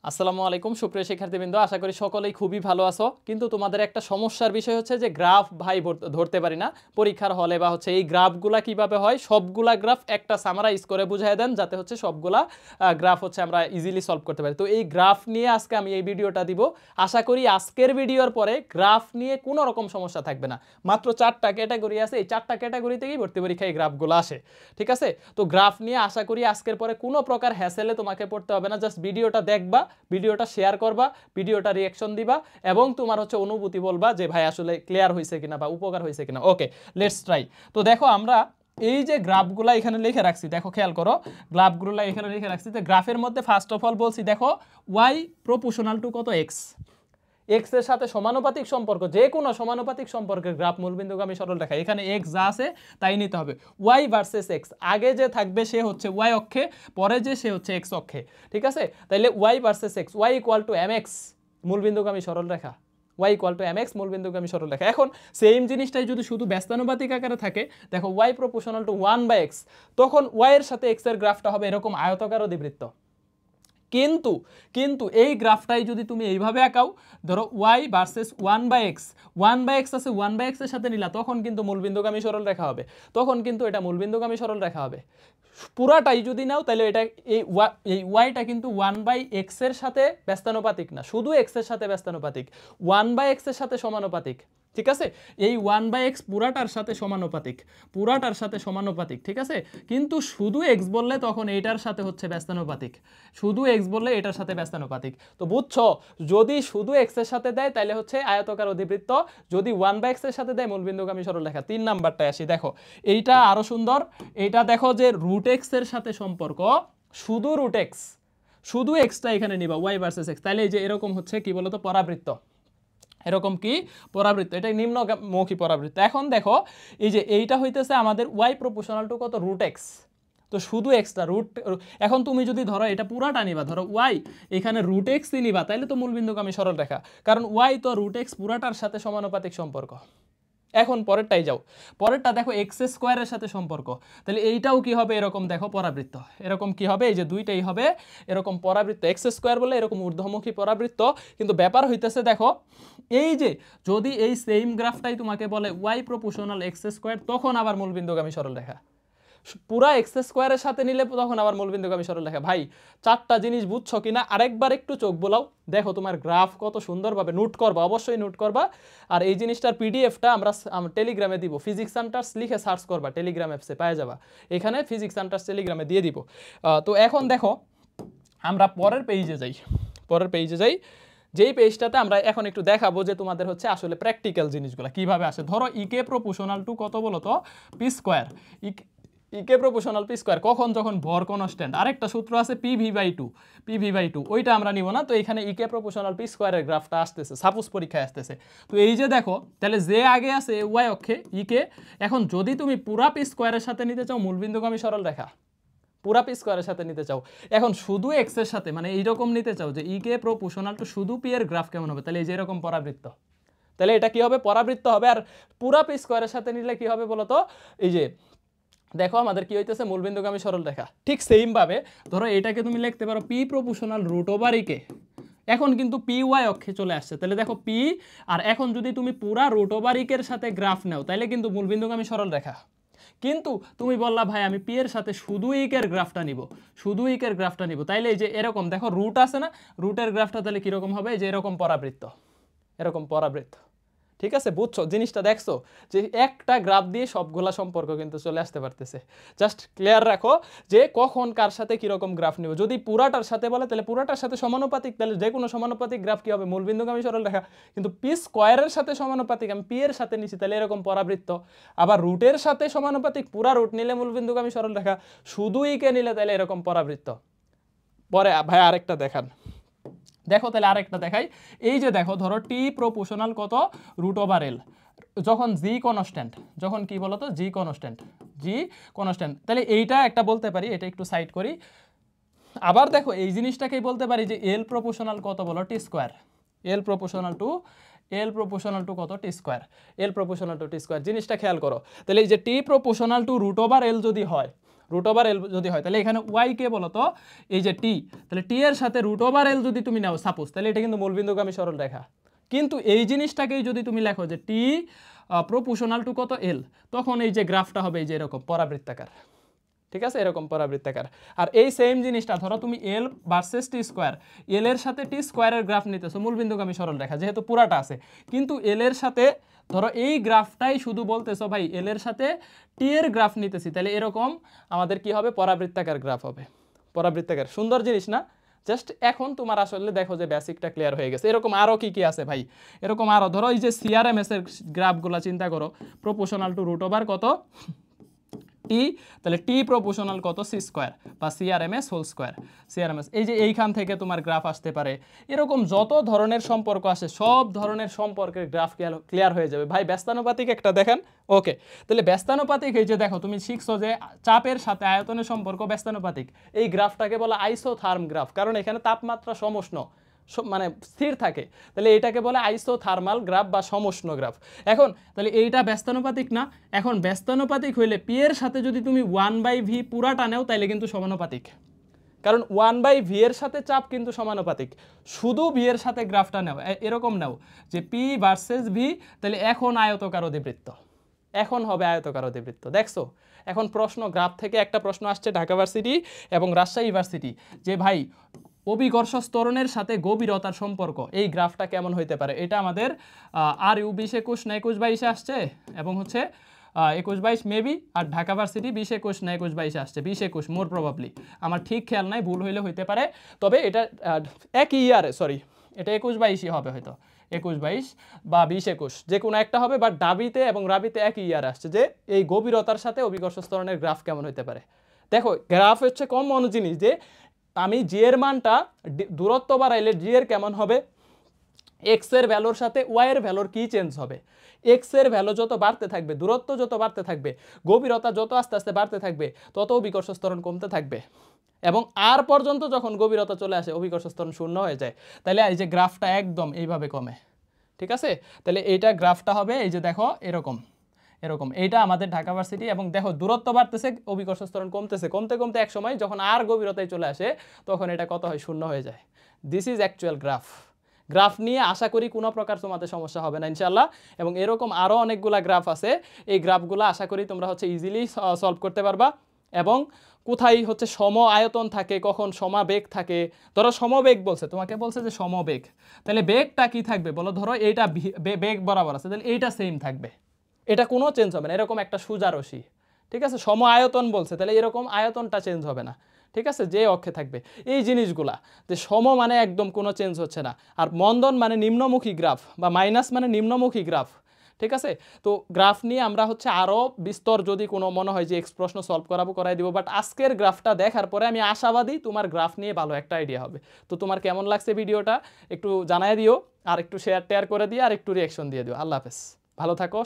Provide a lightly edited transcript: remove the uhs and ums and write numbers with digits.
আসসালামু আলাইকুম সুপ্রিয় শিক্ষার্থীবৃন্দ, আশা করি সকলেই খুবই ভালো আছো। কিন্তু তোমাদের একটা সমস্যার বিষয় হচ্ছে যে গ্রাফ ভাই ধরতে পারি না পরীক্ষার হলে, বা হচ্ছে এই গ্রাফগুলা কিভাবে হয় সবগুলা গ্রাফ একটা সামারাইজ করে বুঝাই দেন, যাতে হচ্ছে সবগুলা গ্রাফ হচ্ছে আমরা ইজিলি সলভ করতে পারি। তো এই গ্রাফ নিয়ে আজকে আমি এই ভিডিওটা দিব। আশা করি আজকের ভিডিওর পরে গ্রাফ নিয়ে কোনো রকম সমস্যা থাকবে না। মাত্র 4টা ক্যাটাগরি আছে, এই 4টা ক্যাটাগরি থেকেই ভর্তি পরীক্ষায় এই গ্রাফগুলো আসে, ঠিক আছে? তো গ্রাফ নিয়ে আশা করি আজকের পরে কোনো প্রকার হ্যাসেলে তোমাকে পড়তে হবে না। জাস্ট ভিডিওটা দেখবা, ভিডিওটা শেয়ার করবা, ভিডিওটা রিঅ্যাকশন দিবা এবং তোমার হচ্ছে অনুভূতি বলবা যে ভাই আসলে ক্লিয়ার হয়েছে কিনা বা উপকার হয়েছে কিনা। ওকে, লেটস ট্রাই। তো দেখো আমরা এই যে গ্রাফগুলা এখানে লিখে রাখছি, দেখো খেয়াল করো, গ্রাফগুলা এখানে লিখে রাখছি। তো গ্রাফের মধ্যে ফার্স্ট অফ অল বলছি দেখো ওয়াই প্রপোর্শনাল টু কত এক্স, এক্স এর সাথে সমানুপাতিক সম্পর্ক, যে কোনো সমানুপাতিক সম্পর্কের গ্রাফ মূলবিন্দুগামী সরলরেখা। এখানে এক্স যা আছে তাই নিতে হবে। ওয়াই ভার্সেস এক্স, আগে যে থাকবে সে হচ্ছে ওয়াই অক্ষে, পরে যে সে হচ্ছে এক্স অক্ষে, ঠিক আছে? তাইলে y versus x, y equal to m x মূলবিন্দুগামী সরলরেখা, y equal to m x মূলবিন্দুগামী সরলরেখা। এখন সেম জিনিসটাই যদি শুধু ব্যস্তানুপাতিক আকারে থাকে, দেখো ওয়াই প্রপোর্শনাল টু 1/x, তখন ওয়াই এর সাথে এক্স এর গ্রাফটা হবে এরকম আয়তাকার অধিবৃত্ত। কিন্তু কিন্তু এই গ্রাফটাই যদি তুমি এইভাবে আঁকাও, ধরো ওয়াই ভার্সেস 1/x, 1/x আছে 1/x এর সাথে নিলা, তখন কিন্তু মূলবিন্দুগামী সরলরেখা হবে, তখন কিন্তু এটা মূলবিন্দুগামী সরলরেখা হবে। পুরাটাই যদি নাও তাহলে এটা এই ওয়াইটা কিন্তু 1/x এর সাথে ব্যস্তানুপাতিক না, শুধু x এর সাথে ব্যস্তানুপাতিক, 1/x এর সাথে সমানুপাতিক, ঠিক আছে? এই 1/x পুরাটার সাথে সমানুপাতিক, পুরাটার সাথে সমানুপাতিক, ঠিক আছে? কিন্তু শুধু x বললে তখন এইটার সাথে হচ্ছে ব্যস্তানুপাতিক, শুধু x বললে এটার সাথে ব্যস্তানুপাতিক। তো বুঝছো, যদি শুধু x এর সাথে দেয় তাহলে হচ্ছে আয়তাকার অধিবৃত্ত, যদি 1/x এর সাথে দেয় মূলবিন্দুগামী সরলরেখা। 3 নাম্বারটায় আসি, দেখো এইটা আরো সুন্দর। এইটা দেখো যে রুট x এর সাথে সম্পর্ক, শুধু রুট x, শুধু xটা এখানে নিবা y ভার্সেস x, তাহলে এই যে এরকম হচ্ছে কি বলতো পরাবৃত্ত, এরকম কি পরাবৃত্ত, এটা নিম্নমুখী পরাবৃত্ত। এখন দেখো এই যে এইটা হইতেছে আমাদের y প্রপোর্শনাল টু কত রুট x, তো শুধু এক্সটা রুট। এখন তুমি যদি ধরো এটা পুরাটা নিবা, ধরো ওয়াই এখানে রুট এক্সই নিবা, তাইলে তো মূলবিন্দুগামী সরলরেখা, কারণ ওয়াই তো রুট এক্স পুরাটার সাথে সমানুপাতিক সম্পর্ক। এখন পরেরটাই যাও, পরেরটা দেখো এক্স স্কোয়ারের সাথে সম্পর্ক, তাহলে এইটাও কি হবে এরকম, দেখো পরাবৃত্ত, এরকম কি হবে, এই যে দুইটাই হবে এরকম পরাবৃত্ত, এক্স স্কোয়ার বলে এরকম ঊর্ধ্বমুখী পরাবৃত্ত। কিন্তু ব্যাপার হইতেছে দেখো এই যে যদি এই সেম গ্রাফটাই তোমাকে বলে ওয়াই প্রপোর্শনাল এক্স স্কোয়ার, তখন আবার মূলবিন্দুগামী সরলরেখা। পুরা এক্স স্কোয়ারের সাথে নিলে তখন আবার মূলবিন্দুগামী সরলরেখা। ভাই 4টা জিনিস বুঝছো কিনা আরেকবার একটু চোখ বোলাও, দেখো তোমার গ্রাফ কত সুন্দরভাবে নোট করবা, অবশ্যই নোট করবা। আর এই জিনিসটার পিডিএফটা আমরা টেলিগ্রামে দিব, ফিজিক্স সেন্টার্স লিখে সার্চ করবা, টেলিগ্রাম অ্যাপসে পাওয়া যাবা, এখানে ফিজিক্স সেন্টার্স টেলিগ্রামে দিয়ে দিব। তো এখন দেখো আমরা পরের পেজে যাই, পরের পেজে যাই, যেই পেজটাতে আমরা এখন একটু দেখাবো যে তোমাদের হচ্ছে আসলে প্র্যাকটিক্যাল জিনিসগুলো কিভাবে আসে। ধরো ইকে প্রপোর্শনাল টু কত বলো তো পি স্কোয়ার, ইকে প্রপোর্শনাল পি স্কোয়ার কখন, যখন ভর কনস্ট্যান্ট। আরেকটা সূত্র আছে পিভি/2, পিভি/2 ওইটা আমরা নিব না। তো এখানে ইকে প্রপোর্শনাল পি স্কোয়ারের গ্রাফটা আসতেছে, সাপোজ পরীক্ষায় আসতেছে। তো এই যে দেখো তাহলে যে আগে আছে ওয়াই অক্ষে ইকে, এখন যদি তুমি পুরা পি স্কোয়ারের সাথে নিতে চাও মূলবিন্দুগামী সরলরেখা, পুরা পি স্কোয়ারের সাথে নিতে চাও, এখন শুধু এক্স এর সাথে মানে এইরকম নিতে চাও যে ইকে প্রপোর্শনাল টু শুধু পি এর গ্রাফ কেমন হবে, তাহলে এই যে এরকম পরাবৃত্ত, তাহলে এটা কি হবে পরাবৃত্ত হবে। আর পুরা পি স্কোয়ারের সাথে নিলে কি হবে বলতো, এই যে দেখো আমাদের কি হইতেছে মূলবিন্দুগামী সরলরেখা। ঠিক সেম ভাবে ধরো এটাকে তুমি লিখতে পারো পি প্রপোর্শনাল রুট ওভার ইকে, এখন কিন্তু পি ওয়াই অক্ষে চলে আসছে, তাহলে দেখো পি, আর এখন যদি তুমি পুরা রুট ওভার ইকের সাথে গ্রাফ নাও তাহলে কিন্তু মূলবিন্দুগামী সরলরেখা। কিন্তু তুমি বললা ভাই আমি পি এর সাথে শুধু ইকের গ্রাফটা নিব, শুধু ইকের গ্রাফটা নিব, তাইলে এই যে এরকম দেখো রুট আছে না, রুটের গ্রাফটা তাহলে কিরকম হবে, যে এরকম পরাবৃত্ত, এরকম পরাবৃত্ত, ঠিক আছে? বুঝছো জিনিসটা, দেখছো যে একটা গ্রাফ দিয়ে সবগুলা সম্পর্ক কিন্তু চলে আসতে পারতেছে। জাস্ট ক্লিয়ার রাখো যে কখন কার সাথে কিরকম গ্রাফ নিব। যদি পুরাটার সাথে বলে তাহলে পুরাটার সাথে সমানুপাতিক, তাহলে যে কোনো সমানুপাতিক গ্রাফ কি হবে মূলবিন্দুগামী সরলরেখা। কিন্তু পি স্কোয়ারের সাথে সমানুপাতিক, আমি পি এর সাথে নিছি তাহলে এরকম পরাবৃত্ত। আবার রুটের সাথে সমানুপাতিক, পুরা রুট নিলে মূলবিন্দুগামী সরলরেখা, শুধু ইকে নিলে তাহলে এরকম পরাবৃত্ত। পরে ভাই আরেকটা দেখান, দেখো তাহলে আরেকটা দেখাই। এই যে দেখো ধরো টি প্রপোর্শনাল কত রুট ওভার এল, যখন জি কনস্ট্যান্ট, যখন কি বলতো জি কনস্ট্যান্ট, জি কনস্ট্যান্ট, তাহলে এইটা একটা বলতে পারি, এটা একটু সাইড করি। আবার দেখো এই জিনিসটাকেই বলতে পারি যে এল প্রপোর্শনাল কত বলো t square, l proportional to কত t square, l proportional to t square. জিনিসটা খেয়াল করো, তাহলে এই যে t proportional to root over l যদি হয়, রুট ওভার এল যদি হয় তাহলে এখানে ওয়াই কে বলো তো এই যে টি, তাহলে টি এর সাথে রুট ওভার এল যদি তুমি নাও সাপোজ, তাহলে এটা কিন্তু মূলবিন্দুগামী সরল রেখা। কিন্তু এই জিনিসটাকেই যদি তুমি লেখো যে টি প্রপোর্শনাল টু কত এল, তখন এই যে গ্রাফটা হবে এই যে এরকম পরাবৃত্তাকার, ঠিক আছে, এরকম পরাবৃত্তাকার। আর এই সেম জিনিসটা ধরো তুমি এল ভার্সেস টি স্কোয়ার, এল এর সাথে টি স্কোয়ারের গ্রাফ নিতেছো মূলবিন্দুগামী সরল রেখা যেহেতু পুরাটা আছে, কিন্তু এল এর সাথে ধরো এই গ্রাফটাই শুধু বলতেছো ভাই এল এর সাথে টি এর গ্রাফ নিতেছি, তাহলে এরকম আমাদের কি হবে পরাবৃত্তাকার গ্রাফ হবে, পরাবৃত্তাকার। সুন্দর জিনিস না? জাস্ট এখন তোমার আসলে দেখো যে বেসিকটা ক্লিয়ার হয়ে গেছে। এরকম আরও কি কি আছে ভাই, এরকম আরও ধরো এই যে সিআরএমএস এর গ্রাফগুলো চিন্তা করো, প্রপোর্শনাল টু রুট ওভার কত টি, তাহলে টি প্রপোর্শনাল কত সি স্কোয়ার বা সিআরএমএস হোল স্কোয়ার, সিআরএমএস এই যে এইখান থেকে তোমার গ্রাফ আসতে পারে। এরকম যত ধরনের সম্পর্ক আসে সব ধরনের সম্পর্কের গ্রাফ ক্লিয়ার হয়ে যাবে ভাই। ব্যস্তানুপাতিক একটা দেখেন, ওকে, তাহলে ব্যস্তানুপাতিক এই যে দেখো তুমি শিখছো যে চাপের সাথে আয়তনের সম্পর্ক ব্যস্তানুপাতিক, এই গ্রাফটাকে বলা আইসোথার্ম গ্রাফ, কারণ এখানে তাপমাত্রা সমুষ্ণ মানে স্থির থাকে, তাহলে এটাকে বলে আইসোথার্মাল গ্রাফ বা সমুষ্ণ গ্রাফ। এখন তাহলে এইটা ব্যস্তানুপাতিক না, এখন ব্যস্তানুপাতিক হইলে পি এর সাথে যদি তুমি 1/v পুরাটা নেও তাহলে কিন্তু সমানুপাতিক, কারণ 1/v এর সাথে চাপ কিন্তু সমানুপাতিক। শুধু ভি এর সাথে গ্রাফটা নাও, এরকম নাও যে পি ভার্সেস ভি, তাহলে এখন আয়তকার অধিবৃত্ত, এখন হবে আয়তকার অধিবৃত্ত। দেখছো এখন প্রশ্ন গ্রাফ থেকে একটা প্রশ্ন আসছে ঢাকা ভার্সিটি এবং রাজশাহী ইউনিভার্সিটি যে ভাই অভিকর্ষ ত্বরণের সাথে গভীরতার সম্পর্ক এই গ্রাফটা কেমন হইতে পারে। এটা আমাদের আর ইউ 20-21 না 21-22 আসছে এবং হচ্ছে 21-22 মেবি, আর ঢাকা ভার্সিটি 20-21 না 21-22 আসছে, 20-21 মোর প্রবাবলি, আমার ঠিক খেয়াল নাই, ভুল হইলে হইতে পারে। তবে এটা একই ইয়ারে, সরি এটা 21-22ই হবে, হয়তো 21-22 বা 20-21 যে কোনো একটা হবে, বাট ডাবিতে এবং রাবিতে একই ইয়ার আসছে যে এই গভীরতার সাথে অভিকর্ষ ত্বরণের গ্রাফ কেমন হইতে পারে। দেখো গ্রাফ হচ্ছে কম মনো জিনিস যে আমি জি এর মানটা দূরত্ব বাড়াইলে জি এর কেমন হবে, এক্স এর ভ্যালুর সাথে ওয়াই এর ভ্যালুর কি চেঞ্জ হবে। এক্স এর ভ্যালু যত বাড়তে থাকবে, দূরত্ব যত বাড়তে থাকবে, গভীরতা যত আস্তে আস্তে বাড়তে থাকবে, তত অভিকর্ষ ত্বরণ কমতে থাকবে এবং আর পর্যন্ত যখন গভীরতা চলে আসে অভিকর্ষ ত্বরণ শূন্য হয়ে যায়। তাহলে এই যে গ্রাফটা একদম এইভাবে কমে, ঠিক আছে, তাহলে এইটা গ্রাফটা হবে এই যে দেখো এরকম এরকম, এইটা আমাদের ঢাকা ভার্সিটি। এবং দেখো দূরত্ব বাড়তেছে, অভিকর্ষ ত্বরণ কমতেছে, কমতে কমতে এক সময় যখন আর গভীরতায় চলে আসে তখন এটা কত হয়, শূন্য হয়ে যায়। This is actual graph. Graph নিয়ে আশা করি কোনো প্রকার তোমাদের সমস্যা হবে না ইনশাল্লাহ। এবং এরকম আরও অনেকগুলা গ্রাফ আছে, এই গ্রাফগুলো আশা করি তোমরা হচ্ছে ইজিলি সলভ করতে পারবা। এবং কোথায় হচ্ছে সম আয়তন থাকে, কখন সমাবেগ থাকে, ধরো সমবেগ বলছে, তোমাকে বলছে যে সমবেগ, তাহলে বেগটা কি থাকবে বলো, ধরো এইটা বেগ বরাবর আছে, তাহলে এইটা সেম থাকবে, এটা কোনো চেঞ্জ হবে না, এরকম একটা সোজা রশি, ঠিক আছে। সম আয়তন বলছে, তাহলে এরকম আয়তনটা চেঞ্জ হবে না, ঠিক আছে, যে অক্ষে থাকবে। এই জিনিসগুলা যে সম মানে একদম কোনো চেঞ্জ হচ্ছে না, আর মন্দন মানে নিম্নমুখী গ্রাফ বা মাইনাস মানে নিম্নমুখী গ্রাফ, ঠিক আছে। তো গ্রাফ নিয়ে আমরা হচ্ছে আরও বিস্তর যদি কোনো মনে হয় যে এক্স প্রশ্ন সলভ করাই দিব, বাট আজকের গ্রাফটা দেখার পরে আমি আশাবাদী তোমার গ্রাফ নিয়ে ভালো একটা আইডিয়া হবে। তো তোমার কেমন লাগছে ভিডিওটা একটু জানাই দিও, আর একটু শেয়ার টেয়ার করে দিও, আর একটু রিয়াকশন দিয়ে দিও। আল্লাহ হাফেজ, ভালো থাকো।